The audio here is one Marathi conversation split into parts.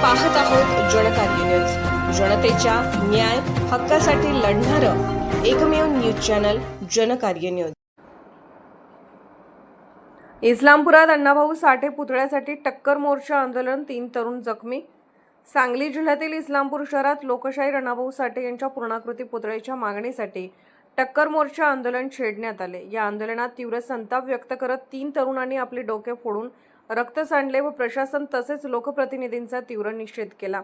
पाहत आहोत जनकार्य न्यूज, जनतेच्या न्याय हक्कासाठी लढणारं एकमेव news channel Janakarya news. इस्लामपुरात Annabhau Sathe पुतळ्यासाठी टक्कर मोर्चा आंदोलन, 3 तरुण जखमी। सांगली जिल्ह्यातील इस्लामपूर शहरात लोकशाहीर अण्णाभाऊ साठे यांच्या पूर्णाकृती पुतळ्याच्या मागणीसाठी टक्कर मोर्चा आंदोलन छेडण्यात आले। या आंदोलनात तीव्र संताप व्यक्त करत 3 तरुणांनी आपले डोके फोडून रक्त सांडले व प्रशासन तसेच लोकप्रतिनिधींचा तीव्र निषेध केला।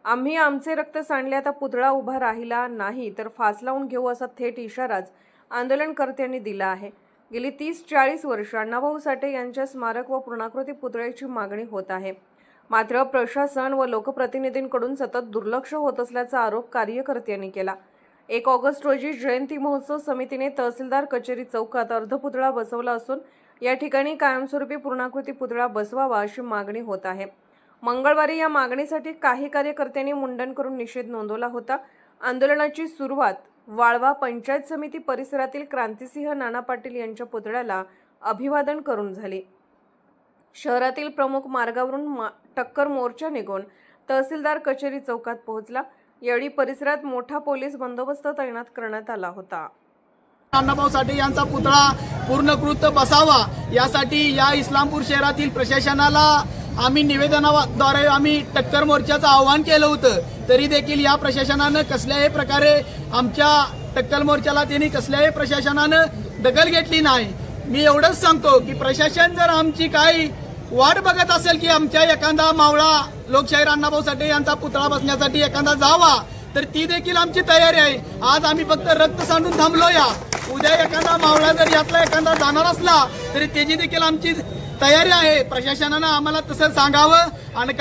आम्ही आमचे रक्त सांडले, आता पुतळा उभा राहिला नाही तर फास लावून घेऊ असा थेट इशाराच आंदोलनकर्त्यांनी दिला आहे। गेली 30-40 वर्ष अण्णाभाऊ साठे यांच्या स्मारक व पूर्णाकृती पुतळ्याची मागणी होत आहे, मात्र प्रशासन व लोकप्रतिनिधींकडून सतत दुर्लक्ष होत असल्याचा आरोप कार्यकर्त्यांनी केला। 1 ऑगस्ट रोजी जयंती महोत्सव समितीने तहसीलदार कचेरी चौकात अर्धपुतळा बसवला असून या ठिकाणी कायमस्वरूपी पूर्णाकृती पुतळा बसवावा अशी मागणी होत आहे। मंगळवारी या मागणीसाठी काही कार्यकर्त्यांनी मुंडन करून निषेध नोंदवला होता। आंदोलनाची सुरुवात वाळवा पंचायत समिती परिसरातील क्रांतिसिंह नाना पाटील यांच्या पुतळ्याला अभिवादन करून झाली। शहरातील प्रमुख मार्गावरून टक्कर मोर्चा निघून तहसीलदार कचेरी चौकात पोहोचला। यावेळी परिसरात मोठा पोलीस बंदोबस्त तैनात करण्यात आला होता। अण्णाभाऊ साठे यांचा पुतळा पूर्णकृत बसावा यासाठी या इस्लामपूर शहरातील प्रशासनाला आम्ही निवेदनाद्वारे आम्ही टक्कर मोर्चाचं आवाहन केलं होतं, तरी देखील या प्रशासनानं कसल्याही प्रकारे आमच्या टक्कर मोर्चाला त्यांनी कसल्याही प्रशासनानं दखल घेतली नाही। मी एवढंच सांगतो की प्रशासन जर आमची काही वाट बघत असेल की आमच्या एखादा मावळा लोकशाहीर अण्णाभाऊ साठे यांचा पुतळा बसण्यासाठी एखादा जावा, तर ती देखील आमची तयारी आहे। आज आम्ही फक्त रक्त सांडून थांबलो या, उद्या एखादा मावळा जर यातला एखादा जाणार असला तरी त्याची देखील आमची तयारी आहे। प्रशासनानं आम्हाला तसं सांगावं आणि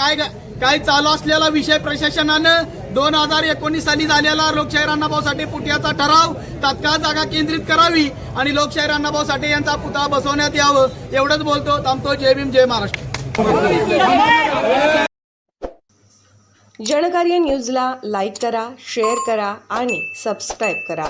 काय चालू असलेला विषय प्रशासनानं 2019 साली झालेला लोकशाहीर अण्णाभाऊ साठे पुतळ्याचा ठराव तात्काळ जागा केंद्रित करावी आणि लोकशाहीर अण्णाभाऊ साठे यांचा पुतळा बसवण्यात यावं, एवढंच बोलतो। थांबतो। जय भीम, जय महाराष्ट्र। जनकार्य न्यूजला लाईक करा, शेअर करा आणि सबस्क्राईब करा।